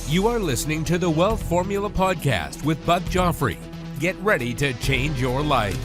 You are listening to the Wealth Formula Podcast with Buck Joffrey. Get ready to change your life.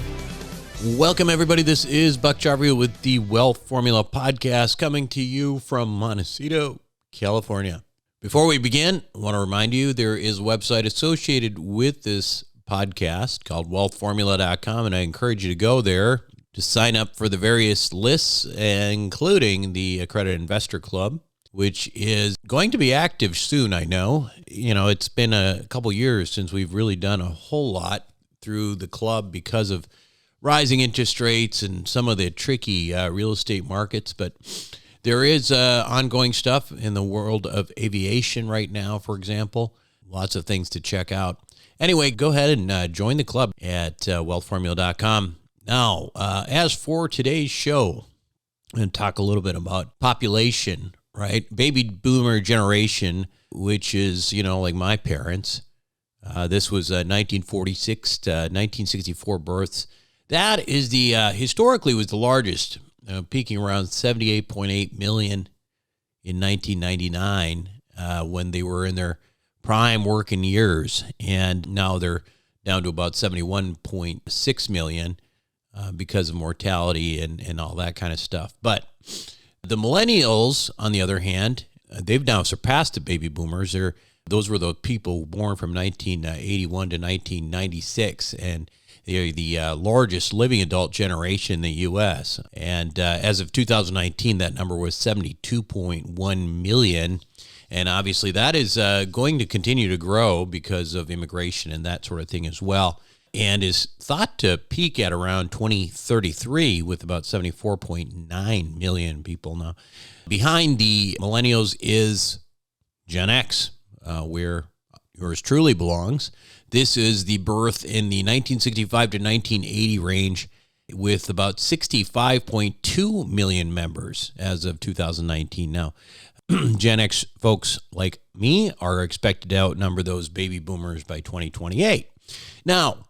Welcome, everybody. This is Buck Joffrey with the Wealth Formula Podcast coming to you from Montecito, California. Before we begin, I want to remind you there is a website associated with this podcast called wealthformula.com, and I encourage you to go there to sign up for the various lists, including the Accredited Investor Club, which is going to be active soon, I know. It's been a couple years since we've really done a whole lot through the club because of rising interest rates and some of the tricky real estate markets. But there is ongoing stuff in the world of aviation right now, for example. Lots of things to check out. Anyway, go ahead and join the club at wealthformula.com. Now, as for today's show, I'm going to talk a little bit about population, right? Baby boomer generation, which is, like my parents. This was 1946 to 1964 births. That is historically was the largest, peaking around 78.8 million in 1999 when they were in their prime working years. And now they're down to about 71.6 million because of mortality and all that kind of stuff. But the Millennials, on the other hand, they've now surpassed the baby boomers. Those were the people born from 1981 to 1996, and they're the largest living adult generation in the U.S. And as of 2019, that number was 72.1 million. And obviously that is going to continue to grow because of immigration and that sort of thing as well, and is thought to peak at around 2033 with about 74.9 million people now. Behind the Millennials is Gen X, where yours truly belongs. This is the birth in the 1965 to 1980 range with about 65.2 million members as of 2019. Now, Gen X folks like me are expected to outnumber those baby boomers by 2028. Now,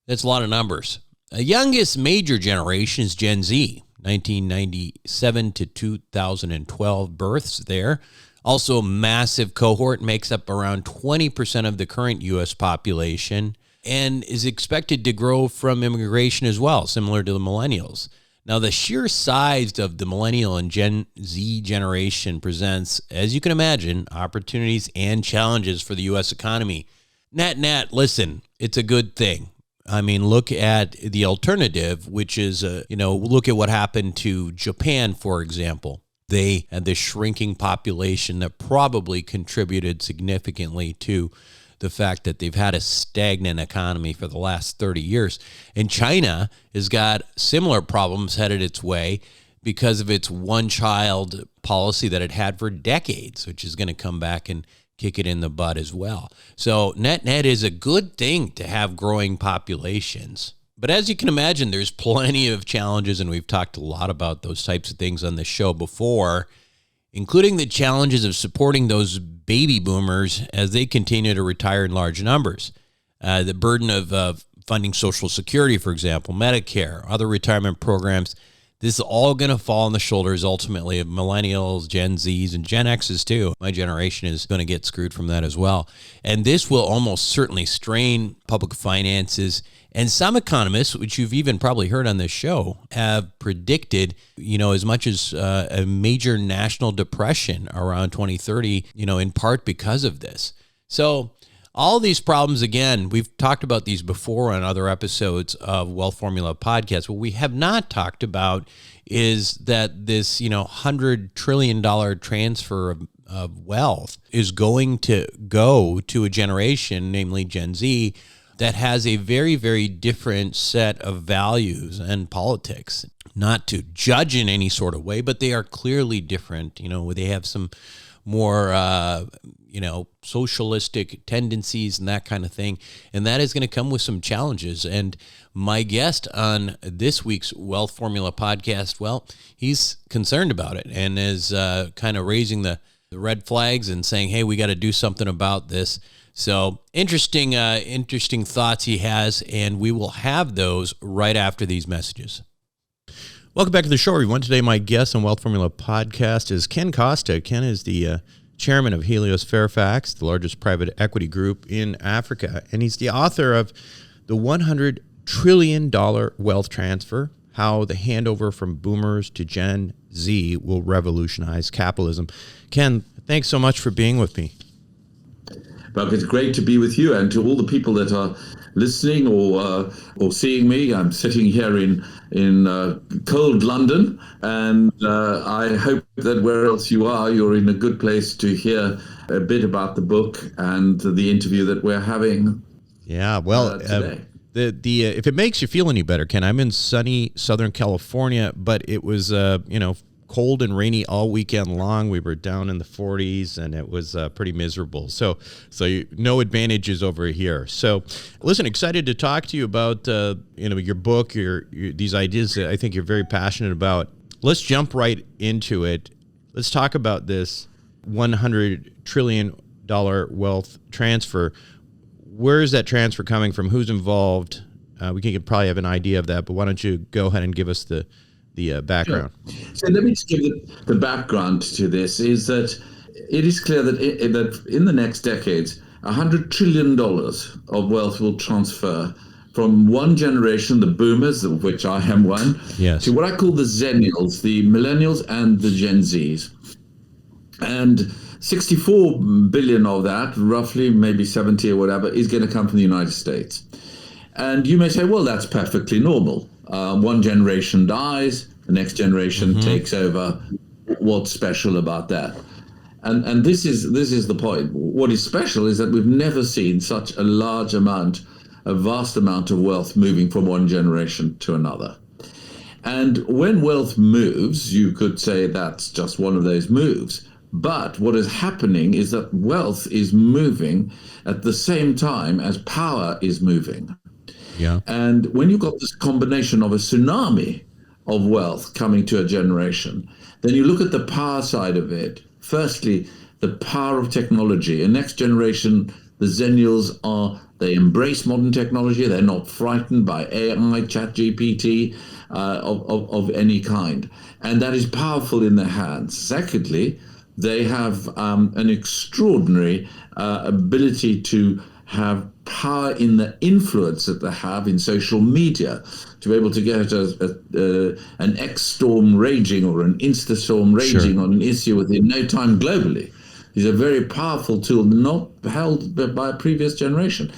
that's a lot of numbers. The youngest major generation is Gen Z, 1997 to 2012 births there. Also, a massive cohort, makes up around 20% of the current U.S. population and is expected to grow from immigration as well, similar to the Millennials. Now, the sheer size of the Millennial and Gen Z generation presents, as you can imagine, opportunities and challenges for the U.S. economy. Net, listen, it's a good thing. I mean, look at the alternative, which is, look at what happened to Japan, for example. They had this shrinking population that probably contributed significantly to the fact that they've had a stagnant economy for the last 30 years. And China has got similar problems headed its way because of its one-child policy that it had for decades, which is going to come back and kick it in the butt as well. So net is a good thing to have growing populations. But as you can imagine, there's plenty of challenges, and we've talked a lot about those types of things on the show before, including the challenges of supporting those baby boomers as they continue to retire in large numbers. The burden of funding Social Security, for example, Medicare, other retirement programs. This is all going to fall on the shoulders, ultimately, of Millennials, Gen Zs, and Gen Xs, too. My generation is going to get screwed from that as well. And this will almost certainly strain public finances. And some economists, which you've even probably heard on this show, have predicted, as much as a major national depression around 2030, in part because of this. So all these problems, again, we've talked about these before on other episodes of Wealth Formula Podcast. What we have not talked about is that this, $100 trillion transfer of wealth is going to go to a generation, namely Gen Z, that has a very, very different set of values and politics. Not to judge in any sort of way, but they are clearly different. They have some more, socialistic tendencies and that kind of thing. And that is going to come with some challenges. And my guest on this week's Wealth Formula Podcast, well, he's concerned about it and is kind of raising the red flags and saying, hey, we got to do something about this. So interesting thoughts he has, and we will have those right after these messages. Welcome back to the show, everyone. Today, my guest on Wealth Formula Podcast is Ken Costa. Ken is the chairman of Helios Fairfax, the largest private equity group in Africa. And he's the author of The $100 Trillion Wealth Transfer, How the Handover from Boomers to Gen Z Will Revolutionize Capitalism. Ken, thanks so much for being with me. But it's great to be with you, and to all the people that are listening or seeing me. I'm sitting here in cold London, and I hope that where else you are, you're in a good place to hear a bit about the book and the interview that we're having. Yeah, well, today. If it makes you feel any better, Ken, I'm in sunny Southern California, but it was cold and rainy all weekend long. We were down in the 40s, and it was pretty miserable. So no advantages over here. So, listen, excited to talk to you about your book, these ideas that I think you're very passionate about. Let's jump right into it. Let's talk about this $100 trillion wealth transfer. Where is that transfer coming from? Who's involved? We can probably have an idea of that, but why don't you go ahead and give us the background? Sure. So let me just give the background to this. Is that it is clear that in the next decades, $100 trillion of wealth will transfer from one generation, the boomers, of which I am one, yes, to what I call the Zennials, the Millennials and the Gen Zs. And 64 billion of that, roughly maybe 70 or whatever, is going to come from the United States. And you may say, well, that's perfectly normal. One generation dies, the next generation takes over. What's special about that? And this is the point. What is special is that we've never seen such a vast amount of wealth moving from one generation to another. And when wealth moves, you could say that's just one of those moves. But what is happening is that wealth is moving at the same time as power is moving. Yeah. And when you've got this combination of a tsunami of wealth coming to a generation, then you look at the power side of it. Firstly, the power of technology. And next generation, the Zennials they embrace modern technology. They're not frightened by AI, ChatGPT of any kind. And that is powerful in their hands. Secondly, they have an extraordinary ability to have power in the influence that they have in social media, to be able to get an X-storm raging or an Insta-storm raging on an issue within no time globally. Is a very powerful tool, not held by a previous generation.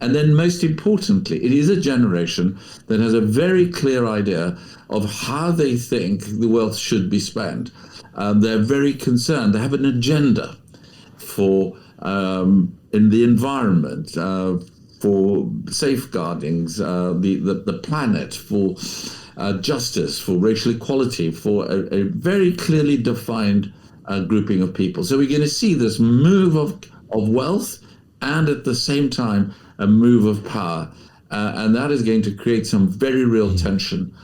And then most importantly, it is a generation that has a very clear idea of how they think the wealth should be spent. They're very concerned. They have an agenda for in the environment, for safeguarding the planet, for justice, for racial equality, for a very clearly defined grouping of people. So we're going to see this move of wealth and at the same time a move of power. And that is going to create some very real tension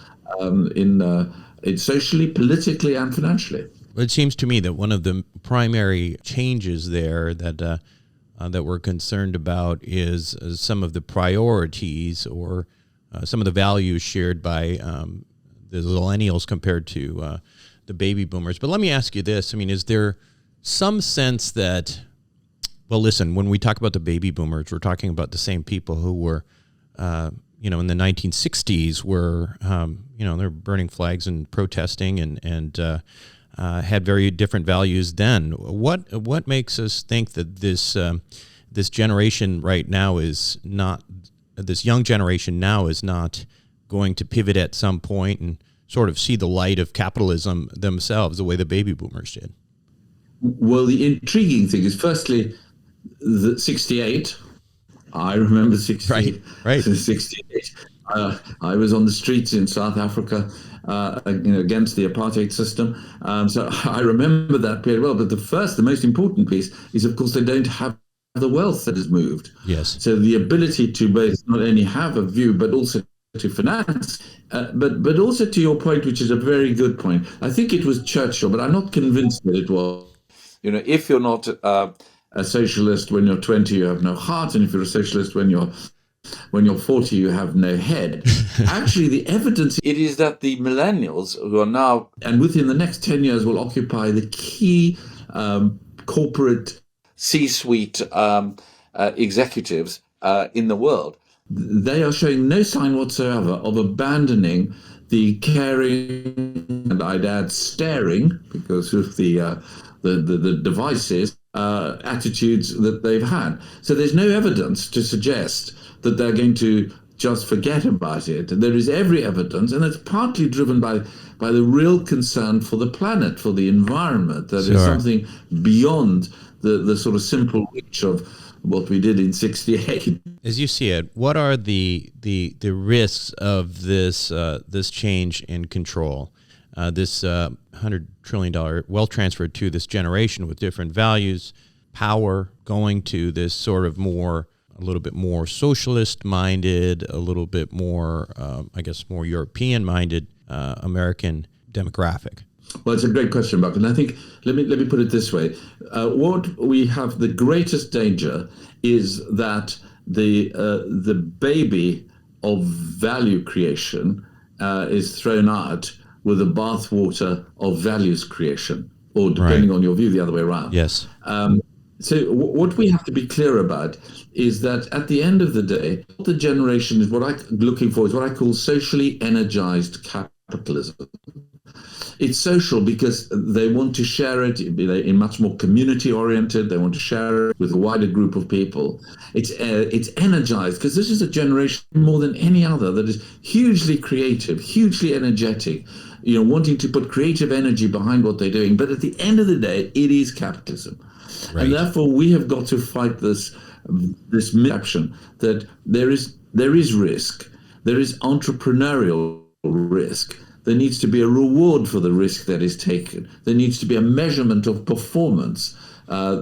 in socially, politically, and financially. It seems to me that one of the primary changes there that we're concerned about is some of the priorities or some of the values shared by the Millennials compared to the baby boomers. But let me ask you this. I mean, is there some sense that, well, listen, when we talk about the baby boomers, we're talking about the same people who were, in the 1960s were, they're burning flags and protesting and had very different values then. What makes us think that this generation right now is not, this young generation now is not going to pivot at some point and sort of see the light of capitalism themselves the way the baby boomers did? Well, the intriguing thing is, firstly, the 68. I remember 68. Right. 68. I was on the streets in South Africa against the apartheid system. So I remember that period well. But the most important piece is, of course, they don't have the wealth that has moved. Yes. So the ability to both not only have a view, but also to finance, but also to your point, which is a very good point. I think it was Churchill, but I'm not convinced that it was. If you're not a socialist when you're 20, you have no heart, and if you're a socialist when you're 40, you have no head. Actually, the evidence it is that the millennials, who are now and within the next 10 years will occupy the key corporate C-suite executives in the world. They are showing no sign whatsoever of abandoning the caring, and I'd add staring, because of the devices, attitudes that they've had. So there's no evidence to suggest that they're going to just forget about it. There is every evidence, and it's partly driven by the real concern for the planet, for the environment. That is something beyond the sort of simple reach of what we did in '68. As you see it, what are the risks of this change in control? This $100 trillion wealth transfer to this generation with different values, power going to this sort of a little bit more socialist-minded, a little bit more, more European-minded American demographic? Well, it's a great question, Buck, and I think let me put it this way: what we have, the greatest danger is that the baby of value creation is thrown out with the bathwater of values creation, or depending on your view, the other way around. Yes. So what we have to be clear about is that at the end of the day, the generation is what I'm looking for is what I call socially energized capitalism. It's social because they want to share it in much more community oriented. They want to share it with a wider group of people. It's energized because this is a generation more than any other that is hugely creative, hugely energetic, wanting to put creative energy behind what they're doing. But at the end of the day, it is capitalism. Right. And therefore, we have got to fight this misconception that there is risk, there is entrepreneurial risk. There needs to be a reward for the risk that is taken. There needs to be a measurement of performance.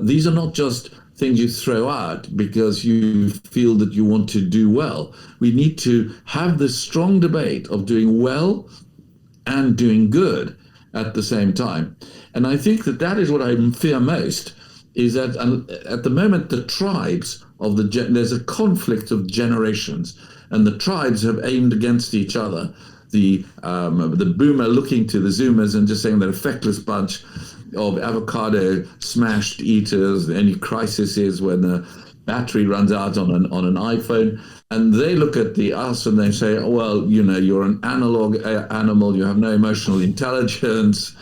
These are not just things you throw out because you feel that you want to do well. We need to have this strong debate of doing well and doing good at the same time. And I think that is what I fear most, is that at the moment the tribes of there's a conflict of generations, and the tribes have aimed against each other. The boomer looking to the zoomers and just saying they're a feckless bunch of avocado smashed eaters. The only crisis is when the battery runs out on an iPhone, and they look at us and they say, oh, well, you're an analog animal, you have no emotional intelligence,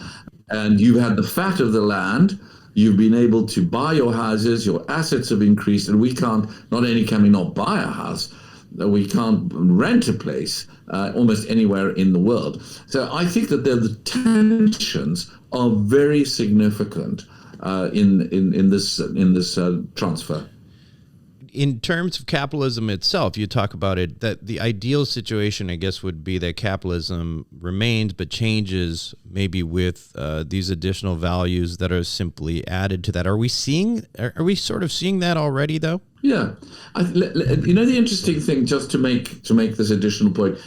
and you've had the fat of the land. You've been able to buy your houses, your assets have increased, and we can't, not only can we not buy a house, we can't rent a place almost anywhere in the world. So I think that the tensions are very significant in this transfer. In terms of capitalism itself, you talk about it, that the ideal situation, I guess, would be that capitalism remains but changes maybe with these additional values that are simply added to that. Are we sort of seeing that already, though? Yeah. The interesting thing, just to make this additional point,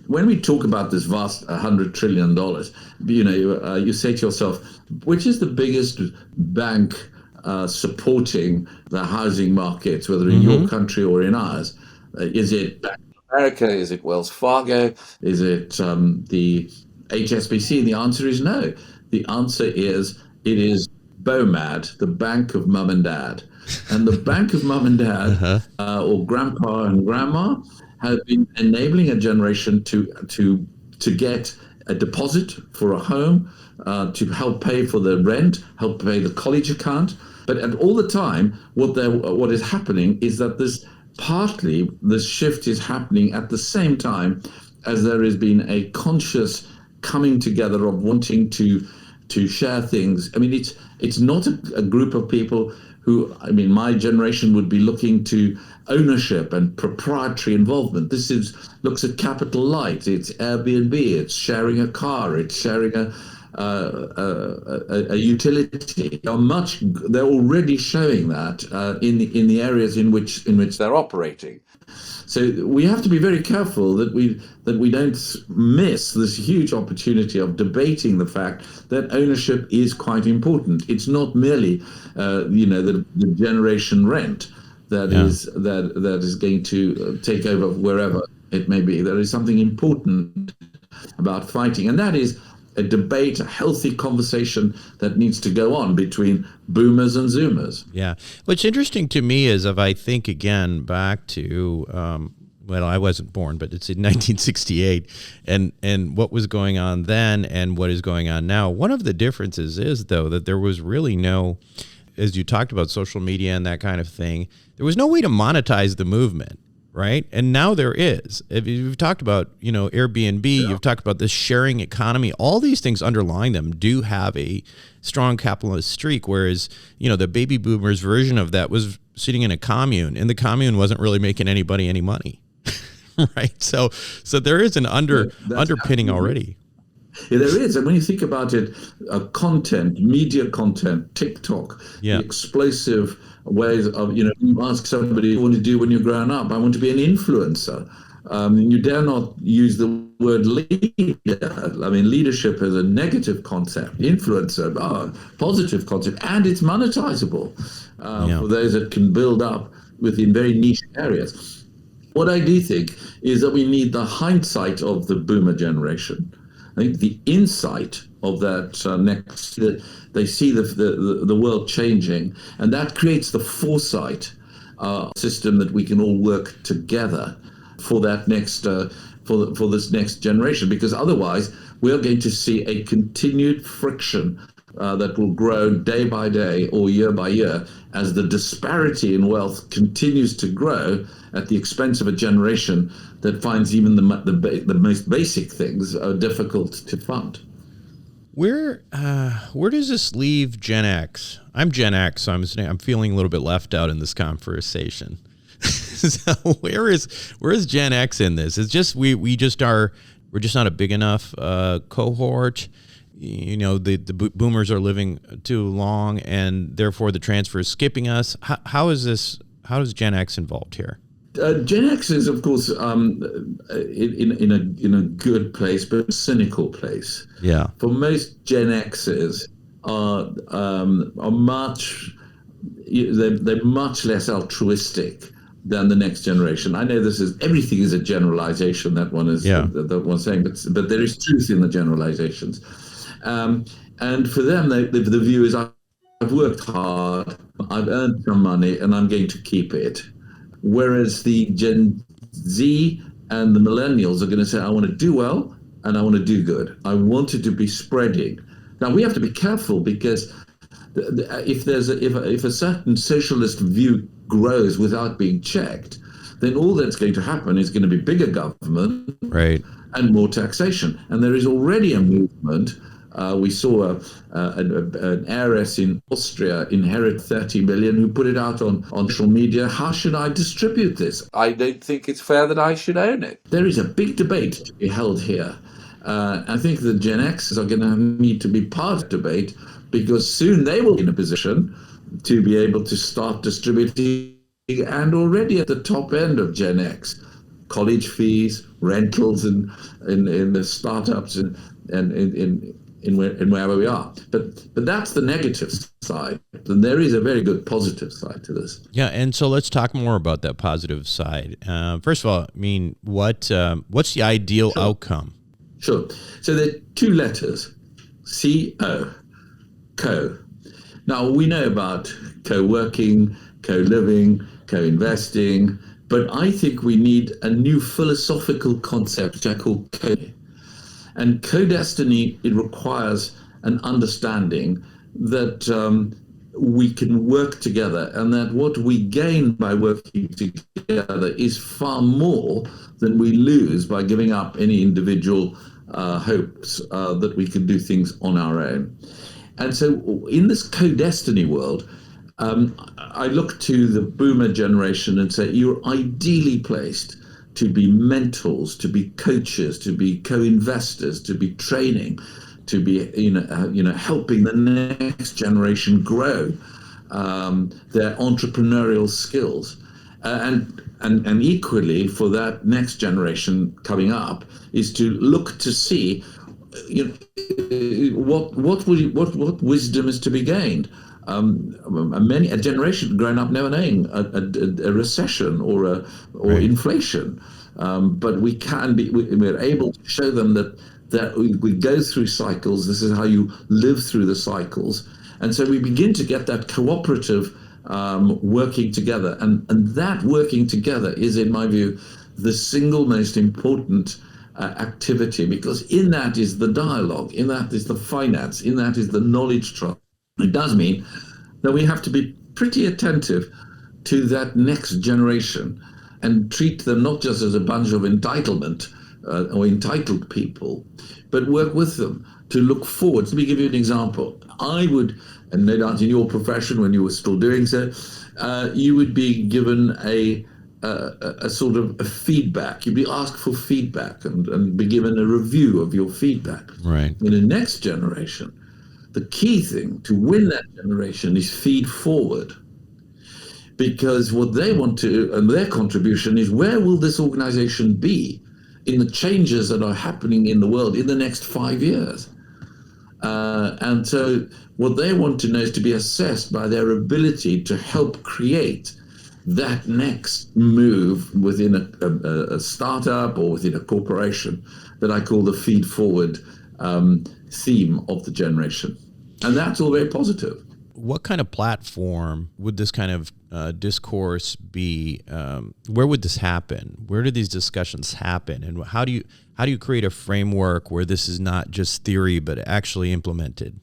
when we talk about this vast $100 trillion, you say to yourself, which is the biggest bank supporting the housing markets, whether in your country or in ours? Is it Bank of America? Is it Wells Fargo? Is it the HSBC? And the answer is no. The answer is it is BOMAD, the Bank of Mum and Dad. And the Bank of Mum and Dad, or Grandpa and Grandma, have been enabling a generation to get a deposit for a home, to help pay for the rent, help pay the college account. But at all the time, what is happening is that this shift is happening at the same time as there has been a conscious coming together of wanting to share things. I mean, it's not a group of people who, my generation would be looking to ownership and proprietary involvement. This looks at capital light. It's Airbnb. It's sharing a car. It's sharing a utility. They're already showing that in the areas in which they're operating. So we have to be very careful that we don't miss this huge opportunity of debating the fact that ownership is quite important. It's not merely the generation rent that is going to take over wherever it may be. There is something important about fighting, and that is a debate, a healthy conversation that needs to go on between boomers and zoomers. Yeah. What's interesting to me is if I think again back to, well, I wasn't born, but it's in 1968 and what was going on then and what is going on now. One of the differences is, though, that there was really no, as you talked about social media and that kind of thing, there was no way to monetize the movement. Right. And now there is. If you've talked about, Airbnb, you've talked about this sharing economy, all these things underlying them do have a strong capitalist streak. Whereas, the baby boomers version of that was sitting in a commune, and the commune wasn't really making anybody any money. Right. So there is an underpinning already. Yeah, there is. And when you think about it, content, media content, TikTok, the explosive ways of, you ask somebody, what do you want to do when you're growing up? I want to be an influencer. You dare not use the word leader. I mean, leadership is a negative concept. Influencer, positive concept, and it's monetizable for those that can build up within very niche areas. What I do think is that we need the hindsight of the boomer generation. I think the insight of that they see the world changing, and that creates the foresight system that we can all work together for that next for this next generation. Because otherwise, we are going to see a continued friction that will grow day by day or year by year as the disparity in wealth continues to grow at the expense of a generation that finds even the most basic things difficult to fund. Where does this leave Gen X? I'm Gen X, so I'm feeling a little bit left out in this conversation. So where is Gen X in this? It's just we're just not a big enough cohort. The boomers are living too long, and therefore the transfer is skipping us. How is Gen X involved here? Gen X is, of course, in a good place, but a cynical place. Yeah. For most Gen Xers are they're much less altruistic than the next generation. I know everything is a generalization. That one is that one's saying, but there is truth in the generalizations. And for them, the view is, I've worked hard, I've earned some money, and I'm going to keep it. Whereas the Gen Z and the Millennials are going to say, I want to do well and I want to do good. I want it to be spreading. Now, we have to be careful, because if a certain socialist view grows without being checked, then all that's going to happen is going to be bigger government, right, and more taxation. And there is already a movement. We saw an heiress in Austria inherit 30 million, who put it out on social media. How should I distribute this? I don't think it's fair that I should own it. There is a big debate to be held here. I think the Gen Xs are going to need to be part of the debate, because soon they will be in a position to be able to start distributing, and already at the top end of Gen X, college fees, rentals in the startups and in wherever we are. But that's the negative side. And there is a very good positive side to this. Yeah, and so let's talk more about that positive side. First of all, I mean, what's the ideal outcome? Sure. So there are two letters, C-O, co. Now, we know about co-working, co-living, co-investing, but I think we need a new philosophical concept, which I call co. And co-destiny, it requires an understanding that we can work together, and that what we gain by working together is far more than we lose by giving up any individual hopes that we can do things on our own. And so in this co-destiny world, I look to the boomer generation and say, you're ideally placed to be mentors, to be coaches, to be co-investors, to be training, to be helping the next generation grow their entrepreneurial skills, and equally for that next generation coming up is to look to see what wisdom is to be gained. A generation grown up never knowing a recession or inflation, but we're able to show them that that we go through cycles. This is how you live through the cycles. And so we begin to get that cooperative working together. And that working together is, in my view, the single most important activity, because in that is the dialogue, in that is the finance, in that is the knowledge transfer. It does mean that we have to be pretty attentive to that next generation and treat them not just as a bunch of entitlement or entitled people, but work with them to look forward. Let me give you an example. I would, and no doubt in your profession when you were still doing so, you would be given a sort of a feedback. You'd be asked for feedback and be given a review of your feedback. Right. In the next generation, the key thing to win that generation is feed forward. Because what they want to, and their contribution is, where will this organization be in the changes that are happening in the world in the next 5 years? And so what they want to know is to be assessed by their ability to help create that next move within a startup or within a corporation that I call the feed forward theme of the generation. And that's all very positive. What kind of platform would this kind of discourse be? Where would this happen? Where do these discussions happen? And how do you create a framework where this is not just theory but actually implemented?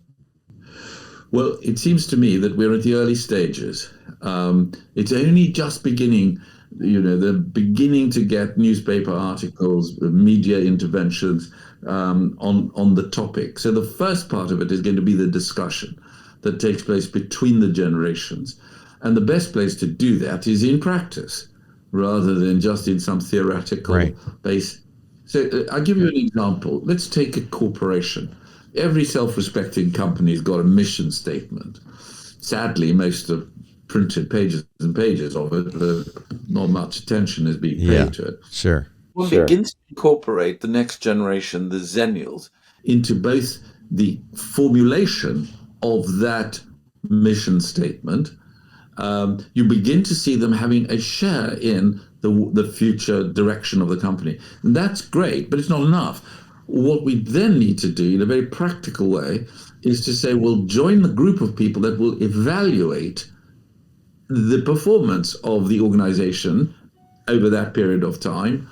Well, it seems to me that we're at the early stages. It's only just beginning. They're beginning to get newspaper articles, media interventions on the topic. So the first part of it is going to be the discussion that takes place between the generations. And the best place to do that is in practice rather than just in some theoretical base. So I'll give you an example. Let's take a corporation. Every self-respecting company's got a mission statement. Sadly, most of printed pages and pages of it, not much attention is being paid to it. Sure. One begins to incorporate the next generation, the Millennials, into both the formulation of that mission statement. You begin to see them having a share in the future direction of the company. And that's great, but it's not enough. What we then need to do in a very practical way is to say, well, join the group of people that will evaluate the performance of the organization over that period of time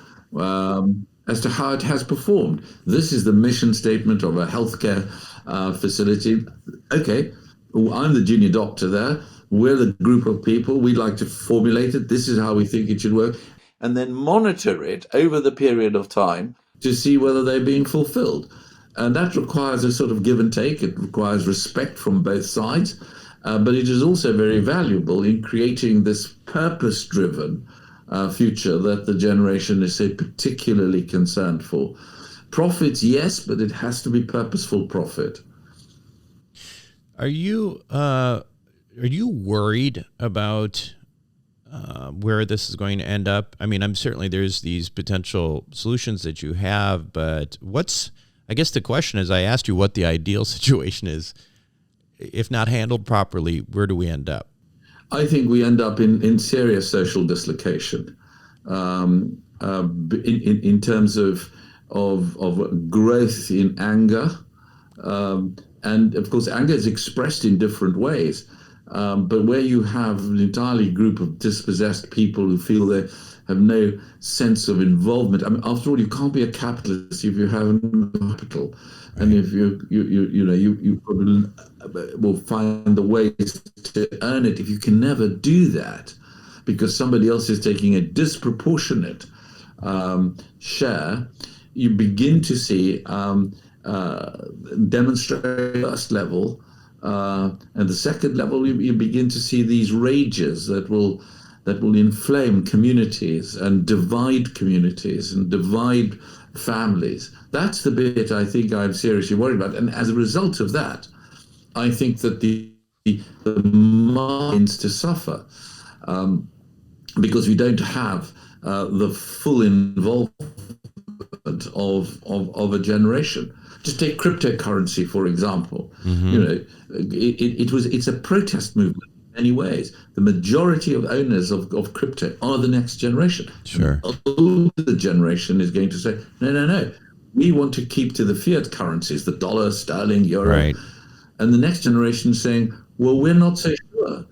as to how it has performed. This is the mission statement of a healthcare facility. Okay, I'm the junior doctor there. We're the group of people. We'd like to formulate it. This is how we think it should work. And then monitor it over the period of time to see whether they're being fulfilled. And that requires a sort of give and take. It requires respect from both sides. But it is also very valuable in creating this purpose-driven future that the generation is so particularly concerned for. Profits, yes, but it has to be purposeful profit. Are you worried about where this is going to end up? I mean, there's these potential solutions that you have, but I guess the question is, I asked you what the ideal situation is. If not handled properly, where do we end up? I think we end up in serious social dislocation in terms of growth in anger. And of course, anger is expressed in different ways. But where you have an entirely group of dispossessed people who feel they have no sense of involvement. I mean, after all, you can't be a capitalist if you have no capital. And if you will find the ways to earn it. If you can never do that because somebody else is taking a disproportionate share, you begin to see demonstrate first level, and the second level you begin to see these rages that will inflame communities and divide families. That's the bit I think I'm seriously worried about. And as a result of that, I think that the minds to suffer because we don't have the full involvement of a generation. Just take cryptocurrency, for example. Mm-hmm. It's a protest movement in many ways. The majority of owners of crypto are the next generation. Sure. The older generation is going to say, no. we want to keep to the fiat currencies, the dollar, sterling, euro. Right. And the next generation saying, well, we're not so sure.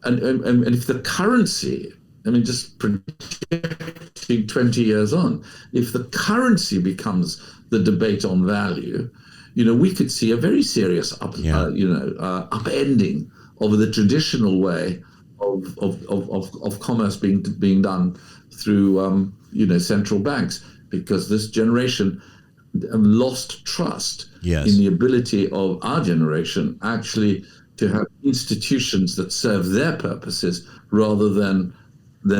And if the currency, I mean, just projecting 20 years on, if the currency becomes the debate on value, we could see a very serious upending of the traditional way of commerce being done through central banks, because this generation lost trust in the ability of our generation actually to have institutions that serve their purposes rather than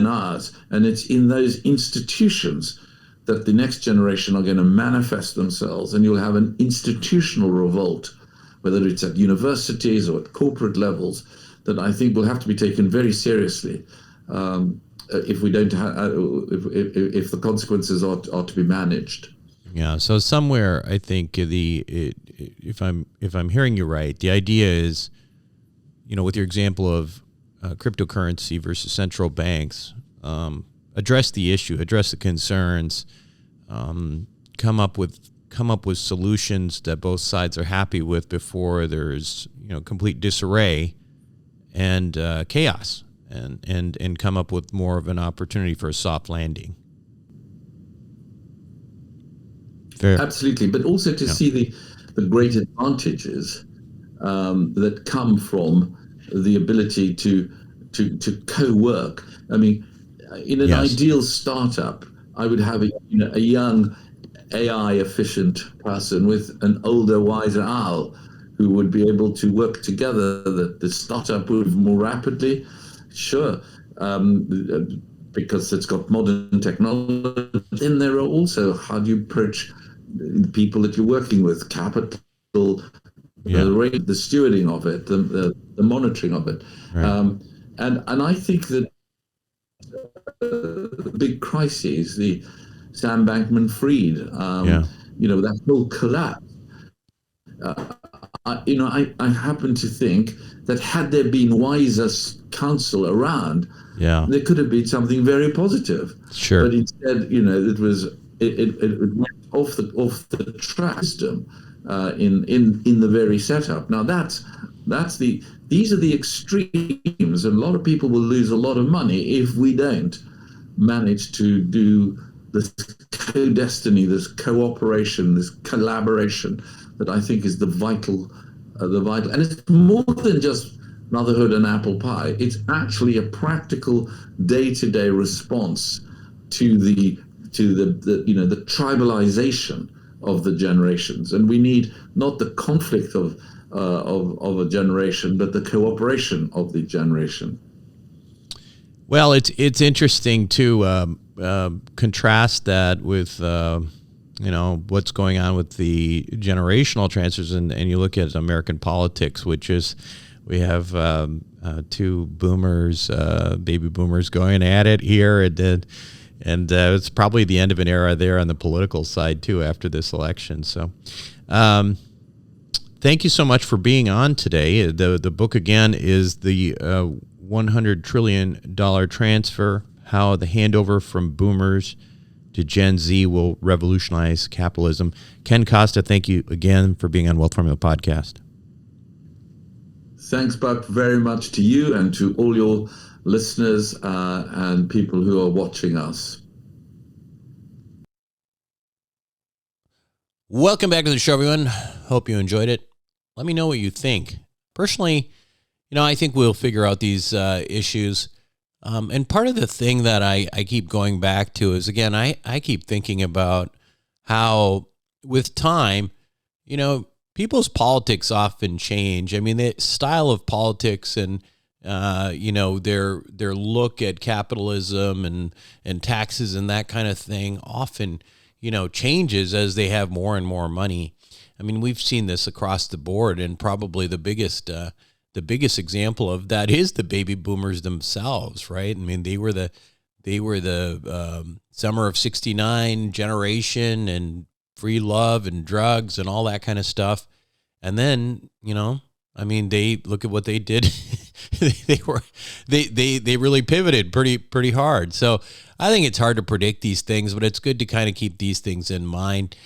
ours. And it's in those institutions that the next generation are going to manifest themselves, and you'll have an institutional revolt, whether it's at universities or at corporate levels, that I think will have to be taken very seriously if we don't if the consequences are to be managed. Yeah. So somewhere, I think if I'm hearing you right, the idea is, with your example of cryptocurrency versus central banks, address the issue, address the concerns, come up with solutions that both sides are happy with before there's complete disarray and chaos, and come up with more of an opportunity for a soft landing. Fair. Absolutely, but also to see the great advantages that come from the ability to co-work. I mean, in an ideal startup, I would have a young AI efficient person with an older, wiser owl who would be able to work together. That the startup would move more rapidly, sure, because it's got modern technology. Then there are also, how do you approach the people that you're working with, capital, the stewarding of it, the monitoring of it, right. And I think that the big crises, the Sam Bankman-Fried, that whole collapse. I happen to think that had there been wiser counsel around, there could have been something very positive. Sure. But instead, it went off the track system in the very setup. Now these are the extremes, and a lot of people will lose a lot of money if we don't manage to do this co-destiny, this cooperation, this collaboration that I think is the vital, and it's more than just motherhood and apple pie. It's actually a practical day-to-day response to the tribalization of the generations, and we need not the conflict of a generation, but the cooperation of the generation. Well, it's interesting to contrast that with what's going on with the generational transfers, and you look at American politics, which is we have two boomers, baby boomers, going at it here, and it's probably the end of an era there on the political side too after this election. So thank you so much for being on today. The book again is the $100 trillion transfer, how the handover from boomers to Gen Z will revolutionize capitalism. Ken Costa, thank you again for being on Wealth Formula Podcast. Thanks, Buck, very much to you and to all your listeners and people who are watching us. Welcome back to the show, everyone. Hope you enjoyed it. Let me know what you think. Personally, I think we'll figure out these issues. And part of the thing that I keep going back to is, again, I keep thinking about how with time, people's politics often change. I mean, the style of politics and, their look at capitalism and taxes and that kind of thing often, changes as they have more and more money. I mean, we've seen this across the board, and probably the biggest example of that is the baby boomers themselves, right? I mean, they were the summer of '69 generation, and free love and drugs and all that kind of stuff. And then, they look at what they did. they really pivoted pretty hard. So I think it's hard to predict these things, but it's good to kind of keep these things in mind.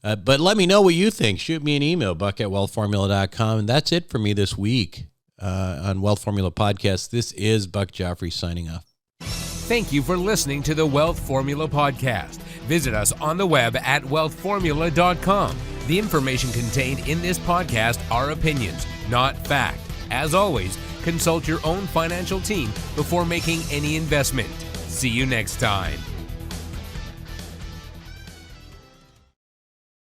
But let me know what you think. Shoot me an email, buck@wealthformula.com. And that's it for me this week on Wealth Formula Podcast. This is Buck Joffrey signing off. Thank you for listening to the Wealth Formula Podcast. Visit us on the web at wealthformula.com. The information contained in this podcast are opinions, not fact. As always, consult your own financial team before making any investment. See you next time.